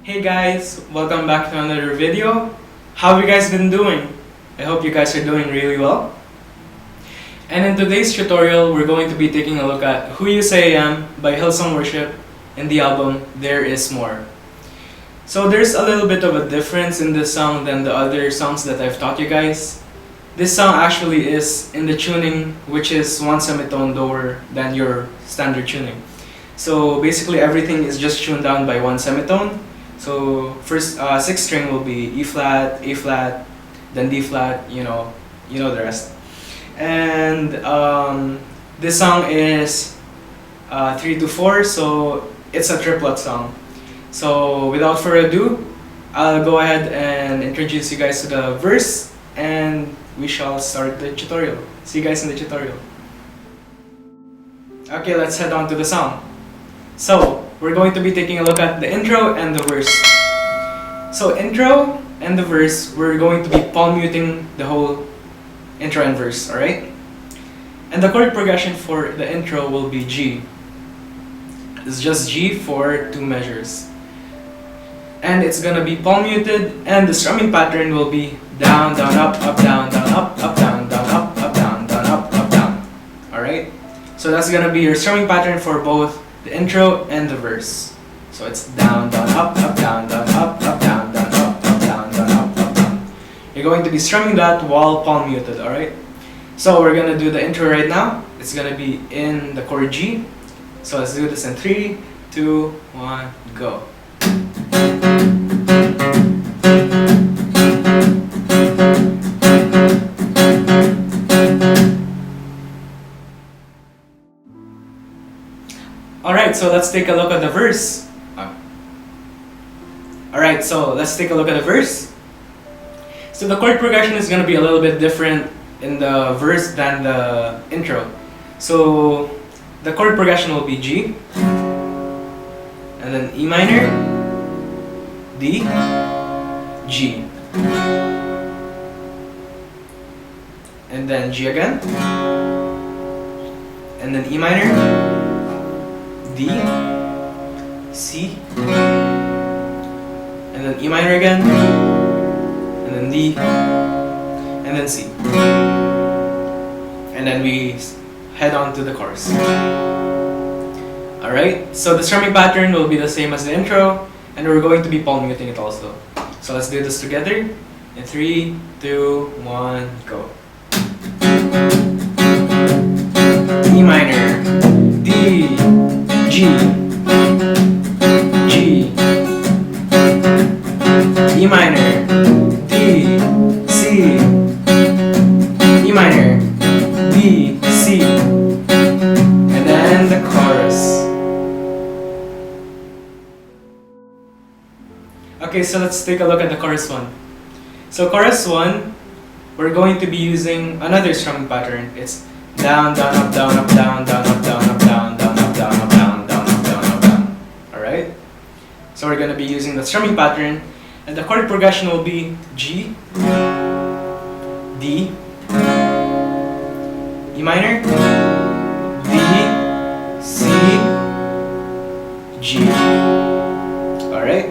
Hey guys, welcome back to another video. How have you guys been doing? I hope you guys are doing really well. And in today's tutorial, we're going to be taking a look at Who You Say I Am by Hillsong Worship and the album There Is More. So there's a little bit of a difference in this song than the other songs that I've taught you guys. This song actually is in the tuning which is one semitone lower than your standard tuning. So basically everything is just tuned down by one semitone. So first, sixth string will be E flat, A flat, then D flat. You know the rest. And this song is 3-4, so it's a triplet song. So without further ado, I'll go ahead and introduce you guys to the verse, and we shall start the tutorial. See you guys in the tutorial. Okay, let's head on to the song. So we're going to be taking a look at the intro and the verse. So intro and the verse, we're going to be palm muting the whole intro and verse, alright? And the chord progression for the intro will be G. It's just G for 2 measures. And it's gonna be palm muted, and the strumming pattern will be down, down, up, down, up, down, up, down, up, down. Alright? So that's gonna be your strumming pattern for both the intro and the verse. So it's down, down, up, down, up, down, up, down, up, down. You're going to be strumming that while palm muted, alright? So we're gonna do the intro right now. It's gonna be in the chord G. So let's do this in 3, 2, 1, go. Alright, so let's take a look at the verse. Alright, so let's take a look at the verse. So the chord progression is going to be a little bit different in the verse than the intro. So the chord progression will be G, and then E minor, D, G, and then G again, and then E minor, D, C, and then E minor again, and then D, and then C. And then we head on to the chorus. Alright, so the strumming pattern will be the same as the intro, and we're going to be palm muting it also. So let's do this together. In 3, 2, 1, go. E minor, D, G, G, E minor, D, C, E minor, D, C, and then the chorus. Okay, so let's take a look at the chorus 1. So chorus 1, we're going to be using another strumming pattern. It's down, down, up, down, up, down, down, up, down, up, down, down, up, down, up, down, down, up, down, up, down. Alright? So we're going to be using the strumming pattern, and the chord progression will be G, D, E minor, D, C, G. Alright?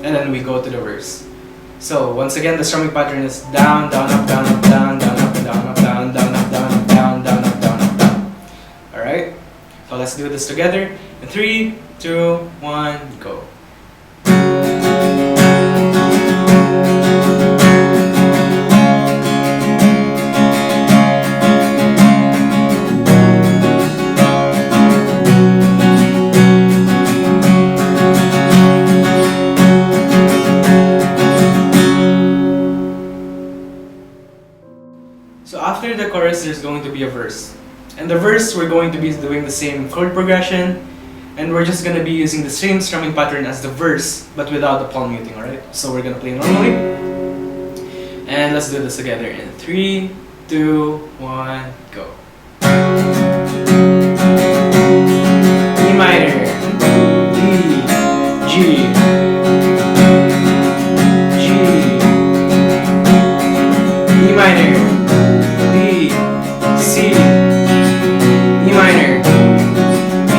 And then we go to the verse. So once again, the strumming pattern is down, down, up, down, up, down, down, up, down, up, down, down, up, down, up, down, down, up, down, up, down. Alright? So let's do this together. In 3, 2, 1, go. So after the chorus, there's going to be a verse. And the verse, we're going to be doing the same chord progression, and we're just going to be using the same strumming pattern as the verse, but without the palm muting, alright? So we're going to play normally. And let's do this together in 3, 2, 1, go. E minor, D, G, G, E minor, D, C, E minor, D,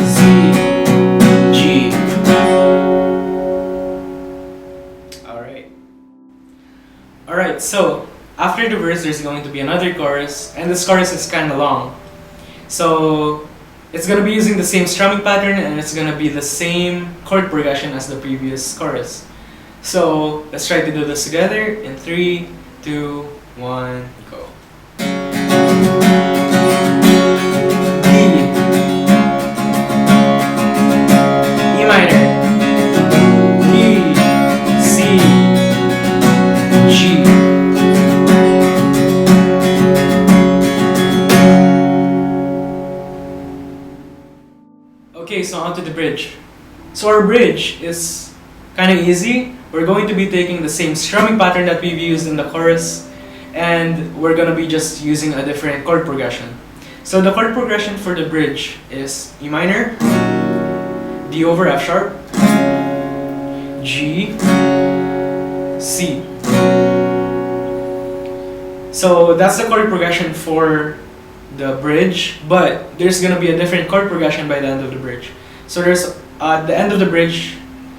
C, G. going to be another chorus, and this chorus is kind of long. So it's going to be using the same strumming pattern, and it's going to be the same chord progression as the previous chorus. So let's try to do this together in 3, 2, 1, go. E minor, D, C, G. Okay, so on to the bridge. So our bridge is kind of easy. We're going to be taking the same strumming pattern that we've used in the chorus, and we're going to be just using a different chord progression. So the chord progression for the bridge is E minor, D over F sharp, G, C. So that's the chord progression for the bridge, but there's gonna be a different chord progression by the end of the bridge. So there's at the end of the bridge,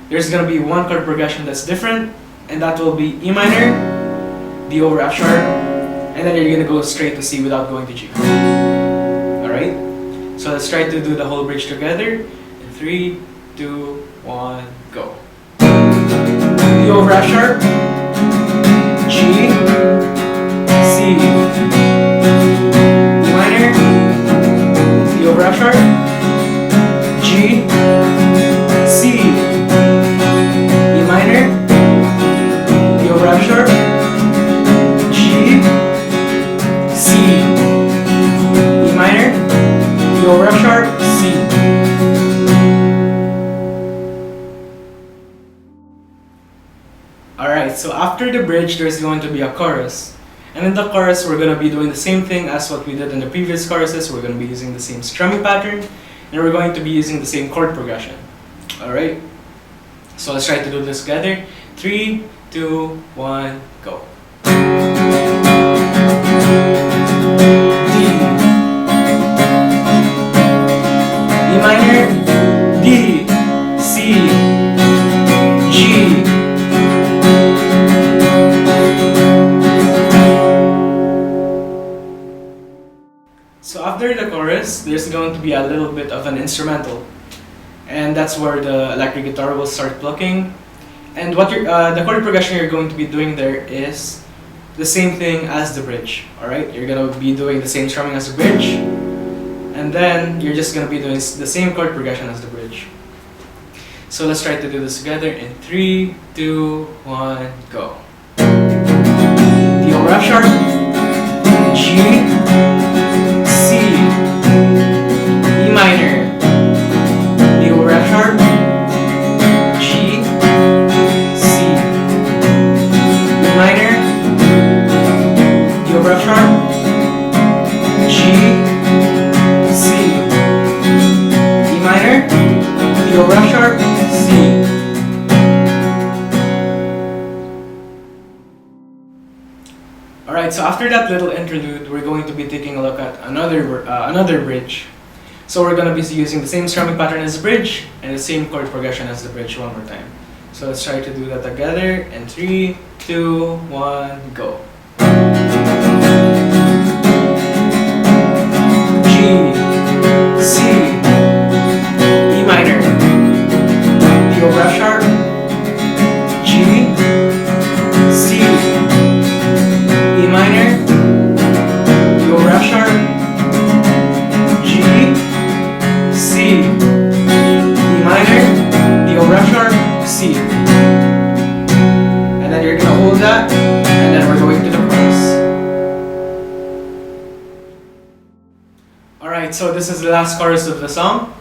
there's gonna be one chord progression that's different, and that will be E minor, D over F sharp, and then you're gonna go straight to C without going to G. Alright? So let's try to do the whole bridge together. In 3, 2, 1, go. D over F sharp, G, C, E minor, D over F sharp, G, C, E minor, D over F sharp, G, C, E minor, D over F sharp, C. Alright, so after the bridge, there's going to be a chorus. And in the chorus, we're going to be doing the same thing as what we did in the previous choruses. We're going to be using the same strumming pattern, and we're going to be using the same chord progression. Alright? So let's try to do this together. 3, 2, 1, go. D, E minor, D, C, G. So after the chorus, there's going to be a little bit of an instrumental, and that's where the electric guitar will start plucking. And what the chord progression you're going to be doing there is the same thing as the bridge. All right, you're gonna be doing the same strumming as the bridge, and then you're just gonna be doing the same chord progression as the bridge. So let's try to do this together in 3, 2, 1, go. D over F sharp, G, C, E minor, D over F sharp, G, C, E minor, D over F sharp, G, C, E minor, D over F sharp, C. Alright, so after that little interlude, we're going to be taking a look at another bridge. So we're going to be using the same strumming pattern as the bridge and the same chord progression as the bridge one more time. So let's try to do that together in 3, 2, 1, go. G, C, E minor, D over F sharp, G, C, E minor, D over F sharp, G, C, E minor, D over F sharp, C. And then you're gonna hold that, and then we're going to the chorus. Alright, so this is the last chorus of the song.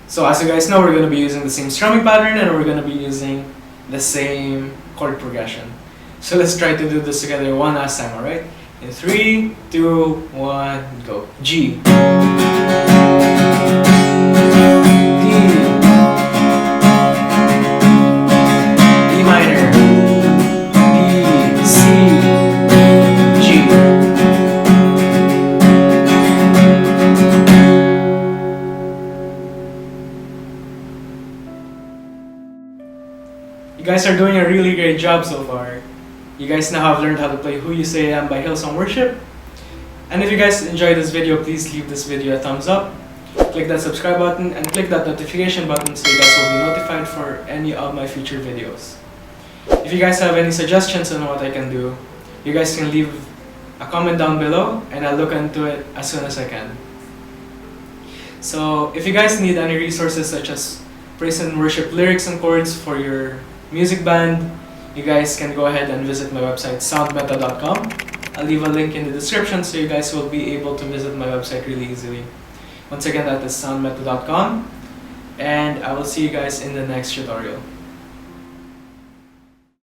So as you guys know, we're gonna be using the same strumming pattern, and we're gonna be using the same chord progression. So let's try to do this together one last time, alright? In 3, 2, 1, go. G, D, E minor, D, C, G. You guys are doing a really great job so far. You guys now have learned how to play Who You Say I Am by Hillsong Worship, And if you guys enjoyed this video, please leave this video a thumbs up, click that subscribe button, and click that notification button so you guys will be notified for any of my future videos. If you guys have any suggestions on what I can do, you guys can leave a comment down below and I'll look into it as soon as I can. So if you guys need any resources such as praise and worship lyrics and chords for your music band, you guys can go ahead and visit my website soundmeta.com. I'll leave a link in the description so you guys will be able to visit my website really easily. Once again, that is soundmeta.com, and I will see you guys in the next tutorial.